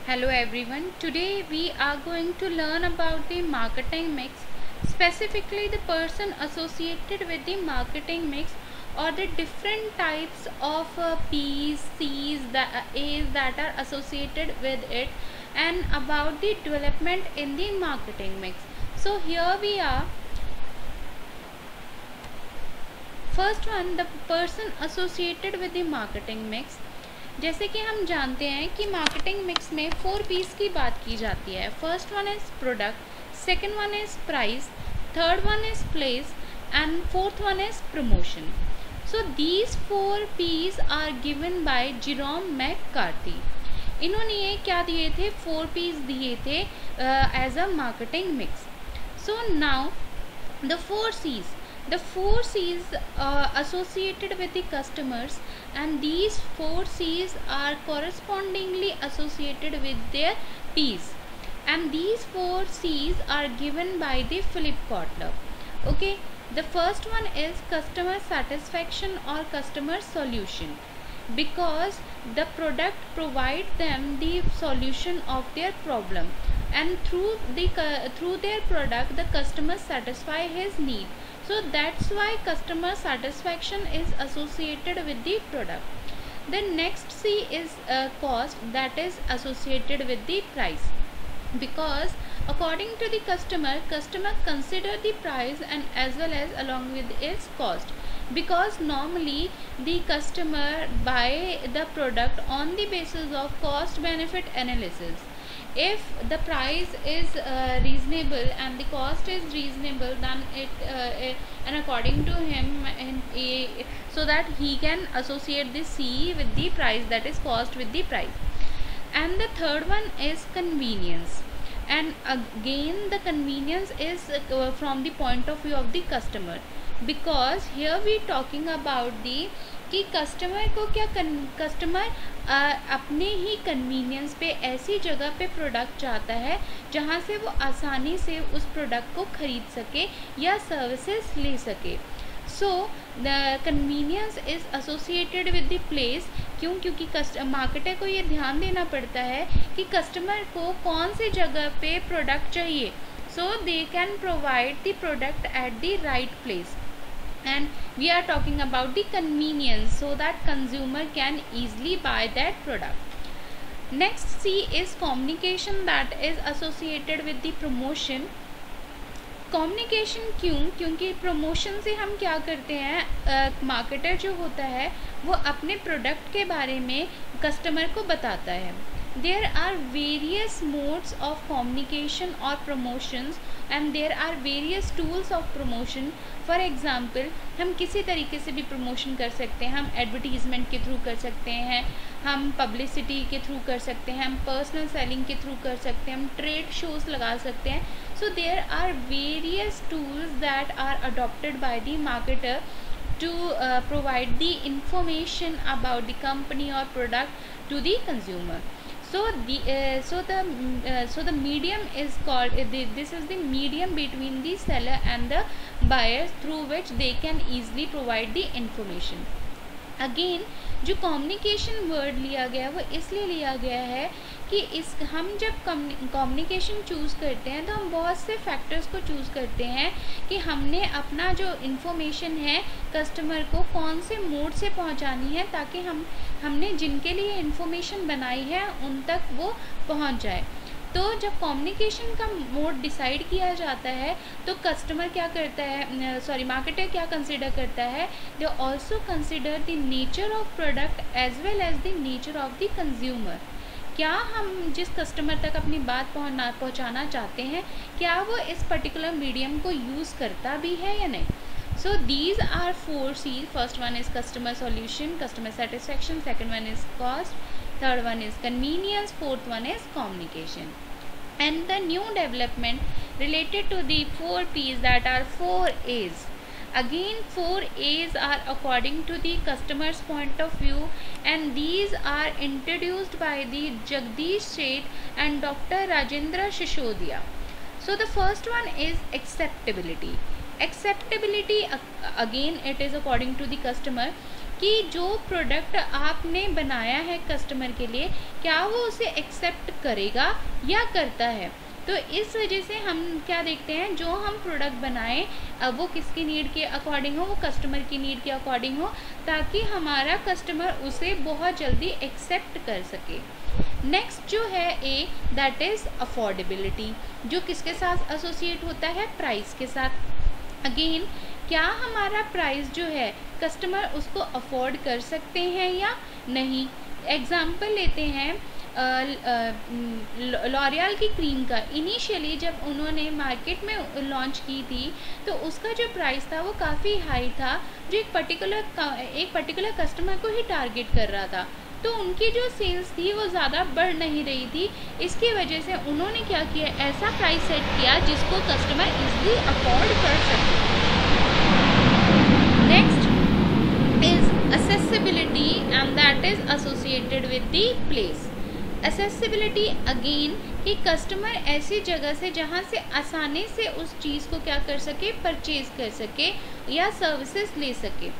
Hello everyone. Today we are going to learn about the marketing mix, specifically the person associated with the marketing mix or the different types of P's, C's, A's that are associated with it, and about the development in the marketing mix. So here we are. First one, the person associated with the marketing mix. जैसे कि हम जानते हैं कि marketing mix में 4 piece की बात की जाती है. First one is product, second one is price, third one is place and fourth one is promotion. So these 4 P's are given by Jerome McCarthy. इन्होंने ये क्या दिए थे, 4 पीस दिए थे as a marketing mix. So now the 4 C's associated with the customers, and these 4 C's are correspondingly associated with their P's, and these 4 C's are given by the Philip Kotler. Okay, the first one is customer satisfaction or customer solution, because the product provide them the solution of their problem, and through their product the customer satisfy his need. So that's why customer satisfaction is associated with the product. The next C is cost, that is associated with the price, because according to the customer consider the price and as well as along with its cost, because normally the customer buy the product on the basis of cost benefit analysis. If the price is reasonable and the cost is reasonable, then and according to him, so that he can associate the C with the price, that is cost with the price. And the third one is convenience, and again the convenience is from the point of view of the customer, because here we talking about the कि customer को क्या customer अपने ही convenience पे ऐसी जगह पे product चाहता है जहाँ से वो आसानी से उस प्रोडक्ट को ख़रीद सके या सर्विसेज ले सके. So the convenience is associated with the place. क्योंकि मार्केटर को ये ध्यान देना पड़ता है कि कस्टमर को कौन सी जगह पे प्रोडक्ट चाहिए, so they can provide the product at the right place. And we are talking about the convenience, so that consumer can easily buy that product. Next C is communication, that is associated with the promotion. Communication क्योंकि promotion से हम क्या करते हैं, marketer जो होता है वो अपने प्रोडक्ट के बारे में कस्टमर को बताता है. There are various modes of communication or promotions, and there are various tools of promotion. For example, हम किसी तरीके से भी प्रमोशन कर सकते हैं. हम एडवर्टीज़मेंट के थ्रू कर सकते हैं, हम पब्लिसिटी के थ्रू कर सकते हैं, हम पर्सनल सेलिंग के थ्रू कर सकते हैं, हम ट्रेड शोज़ लगा सकते हैं. So there are various tools that are adopted by the marketer to provide the information about the company or product to the consumer. So the medium is called, this is the medium between the seller and the buyers through which they can easily provide the information. Again जो communication word लिया गया वो इसलिए लिया गया है कि हम जब कम्युनिकेशन चूज़ करते हैं तो हम बहुत से फैक्टर्स को चूज़ करते हैं कि हमने अपना जो इन्फॉर्मेशन है कस्टमर को कौन से मोड से पहुंचानी है, ताकि हमने जिनके लिए इन्फॉर्मेशन बनाई है उन तक वो पहुंच जाए. तो जब कम्युनिकेशन का मोड डिसाइड किया जाता है तो कस्टमर क्या करता है, मार्केटर क्या कंसिडर करता है, they also consider the nature of product as well as the nature of the consumer. क्या हम जिस कस्टमर तक अपनी बात पहुंचाना चाहते हैं, क्या वो इस पर्टिकुलर मीडियम को यूज़ करता भी है या नहीं. So these are 4 C's. First one is customer solution, customer satisfaction, second one is cost, third one is convenience, fourth one is communication. And the new development related to the 4 P's, that are 4 A's. Again 4 A's are according to the customer's point of view, and these are introduced by the Jagdish Sheth and Dr. Rajendra Shishodia. So the first one is acceptability. Acceptability, again it is according to the customer. कि जो product आपने बनाया है customer के लिए, क्या वो उसे एक्सेप्ट करेगा या करता है। तो इस वजह से हम क्या देखते हैं, जो हम प्रोडक्ट बनाएं अब वो किसकी नीड के अकॉर्डिंग हो, वो कस्टमर की नीड के अकॉर्डिंग हो, ताकि हमारा कस्टमर उसे बहुत जल्दी एक्सेप्ट कर सके। नेक्स्ट जो है ए, दैट इज़ अफोर्डेबिलिटी, जो किसके साथ एसोसिएट होता है, प्राइस के साथ। अगेन, क्या हमारा प्राइस जो है कस्टमर उसको अफोर्ड कर सकते हैं या नहीं। एग्जाम्पल लेते हैं लॉरियल की क्रीम का। इनिशियली जब उन्होंने मार्केट में लॉन्च की थी तो उसका जो प्राइस था वो काफ़ी हाई था, जो एक पर्टिकुलर कस्टमर को ही टारगेट कर रहा था। तो उनकी जो सेल्स थी वो ज़्यादा बढ़ नहीं रही थी। इसकी वजह से उन्होंने क्या किया, ऐसा प्राइस सेट किया जिसको कस्टमर इजीली अफोर्ड कर सके। Next is accessibility and that is associated with the place. accessibility again कि कस्टमर ऐसी जगह से जहाँ से आसानी से उस चीज़ को क्या कर सके, परचेज कर सके या सर्विसेज ले सके।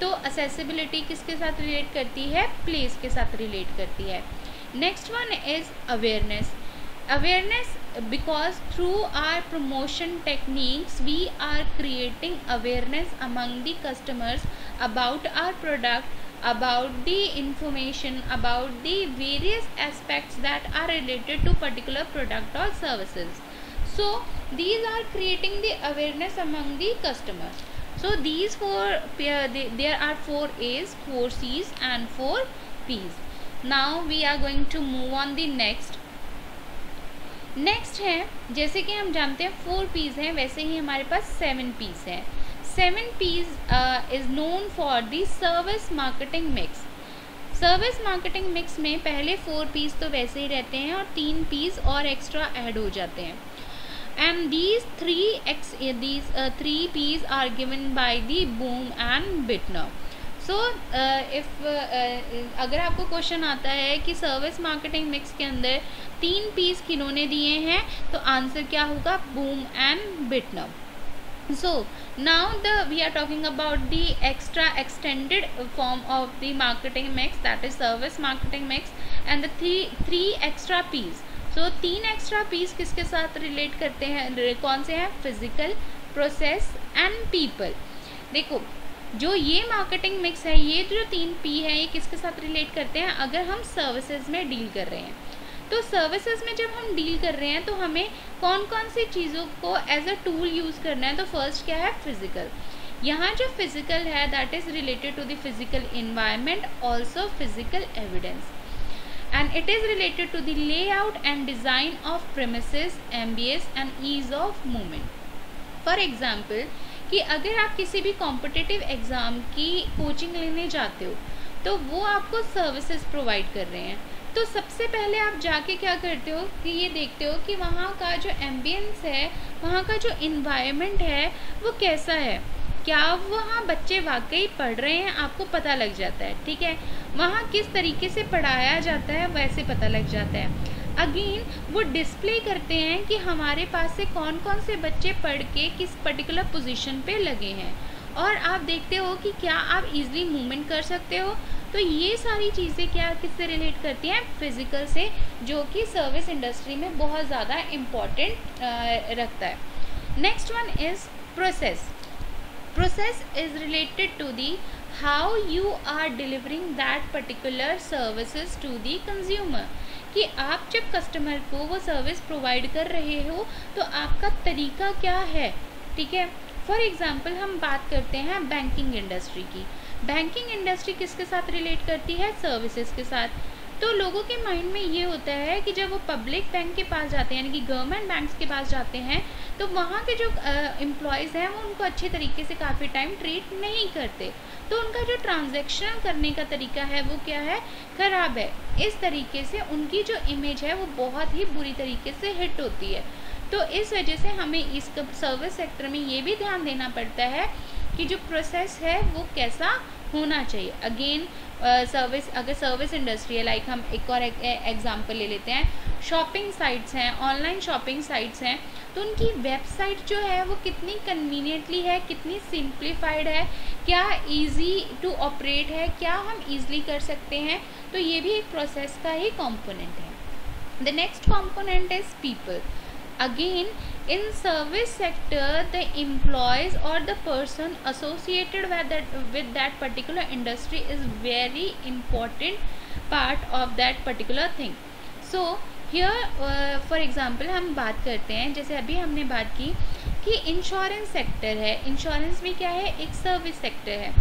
तो accessibility किसके साथ रिलेट करती है, प्लेस के साथ रिलेट करती है। Next one is awareness. Awareness because through our promotion techniques we are creating awareness among the customers about our product, about the information, about the various aspects that are related to particular product or services. So these are creating the awareness among the customers. So these there are 4 A's, 4 C's and 4 P's. Now we are going to move on the next है, जैसे कि हम जानते हैं 4 P's हैं, वैसे ही हमारे पास 7 P's हैं। 7 P's is known for the service marketing mix. Service marketing mix में पहले 4 P's तो वैसे ही रहते हैं और 3 P's और एक्स्ट्रा ऐड हो जाते हैं। And these 3 P's are given by the Boom and Bitner. So अगर आपको क्वेश्चन आता है कि सर्विस मार्केटिंग मिक्स के अंदर 3 P's किन्होंने दिए हैं, तो आंसर क्या होगा, boom and Bitner. So now we are talking about the extended form of the marketing mix, that is service marketing mix, and the three extra P's. So 3 extra P's किसके साथ relate करते हैं, कौन से हैं, physical, process and people. देखो जो ये मार्केटिंग मिक्स है, ये जो 3 P है, ये किसके साथ रिलेट करते हैं, अगर हम सर्विसेज में डील कर रहे हैं। तो सर्विसेज में जब हम डील कर रहे हैं तो हमें कौन कौन सी चीज़ों को एज अ टूल यूज़ करना है। तो फर्स्ट क्या है, फिजिकल। यहाँ जो फिजिकल है that is related to the physical environment, also physical evidence, and it is related to the layout and design of premises, ambience and ease of movement. For example कि अगर आप किसी भी कॉम्पिटिटिव एग्ज़ाम की coaching लेने जाते हो तो वो आपको सर्विसेज प्रोवाइड कर रहे हैं। तो सबसे पहले आप जाके क्या करते हो कि ये देखते हो कि वहाँ का जो एम्बियंस है, वहाँ का जो इन्वायरमेंट है वो कैसा है, क्या वहाँ बच्चे वाकई पढ़ रहे हैं, आपको पता लग जाता है। ठीक है, वहाँ किस तरीके से पढ़ाया जाता है वैसे पता लग जाता है। अगेन वो डिस्प्ले करते हैं कि हमारे पास से कौन कौन से बच्चे पढ़ के किस पर्टिकुलर पोजीशन पे लगे हैं, और आप देखते हो कि क्या आप इजीली मूवमेंट कर सकते हो। तो ये सारी चीज़ें क्या किससे रिलेट करती हैं, फिजिकल से, जो कि सर्विस इंडस्ट्री में बहुत ज़्यादा इम्पॉर्टेंट रखता है। Next one is process. Process is related to the how you are delivering that particular services to the consumer, कि आप जब कस्टमर को वो सर्विस प्रोवाइड कर रहे हो तो आपका तरीका क्या है। ठीक है, फॉर एग्जांपल हम बात करते हैं बैंकिंग इंडस्ट्री की। बैंकिंग इंडस्ट्री किसके साथ रिलेट करती है, सर्विसेज के साथ। तो लोगों के माइंड में ये होता है कि जब वो पब्लिक बैंक के पास जाते हैं, यानी कि गवर्नमेंट बैंक्स के पास जाते हैं, तो वहाँ के जो एम्प्लॉयज़ हैं वो उनको अच्छे तरीके से काफ़ी टाइम ट्रीट नहीं करते। तो उनका जो ट्रांजैक्शन करने का तरीका है वो क्या है, ख़राब है। इस तरीके से उनकी जो इमेज है वो बहुत ही बुरी तरीके से हिट होती है। तो इस वजह से हमें इस सर्विस सेक्टर में ये भी ध्यान देना पड़ता है कि जो प्रोसेस है वो कैसा होना चाहिए। अगेन सर्विस, अगर सर्विस इंडस्ट्री है, लाइक हम एक और एग्जांपल ले लेते हैं, शॉपिंग साइट्स हैं, ऑनलाइन शॉपिंग साइट्स हैं, तो उनकी वेबसाइट जो है वो कितनी कन्वीनियंटली है, कितनी सिंप्लीफाइड है, क्या इजी टू ऑपरेट है, क्या हम इजीली कर सकते हैं, तो ये भी एक प्रोसेस का ही कंपोनेंट है. The next component is people. Again, in service sector, the employees or the person associated with that particular industry is very important part of that particular thing. So here for example हम बात करते हैं, जैसे अभी हमने बात की कि इंश्योरेंस सेक्टर है, इंश्योरेंस भी क्या है, एक सर्विस सेक्टर है.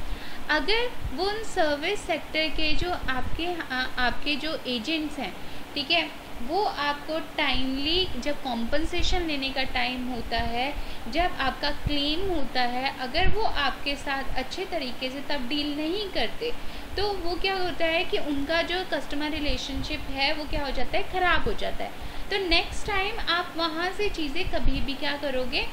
अगर वो उन सर्विस सेक्टर के जो आपके जो एजेंट्स हैं, ठीक है, वो आपको टाइमली जब कॉम्पनसेशन लेने का टाइम होता है, जब आपका क्लेम होता है, अगर वो आपके साथ अच्छे तरीके से तब डील नहीं करते, तो वो क्या होता है कि उनका जो कस्टमर रिलेशनशिप है वो क्या हो जाता है, ख़राब हो जाता है. तो नेक्स्ट टाइम आप वहाँ से चीज़ें कभी भी क्या करोगे,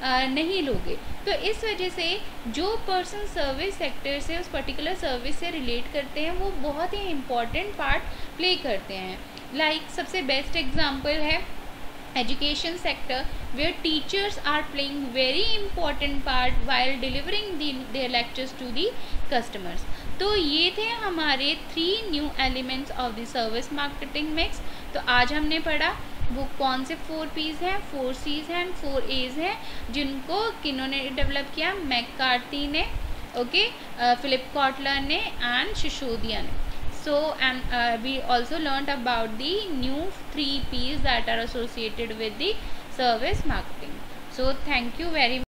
नहीं लोगे. तो इस वजह से जो पर्सन सर्विस सेक्टर से, उस पर्टिकुलर सर्विस से रिलेट करते हैं, वो बहुत ही इम्पॉर्टेंट पार्ट प्ले करते हैं. लाइक सबसे बेस्ट एग्जांपल है education sector, where teachers are playing very important part while delivering their lectures to the customers. तो ये थे हमारे 3 new elements of the service marketing mix. तो आज हमने पढ़ा वो कौन से 4 P's हैं, 4 C's हैं, 4 A's हैं, जिनको किन्होंने डेवलप किया, मैककार्थी ने, ओके, फिलिप कॉटलर ने एंड सिसोदिया ने. So and we also learned about the new 3 P's that are associated with the service marketing. So thank you very much.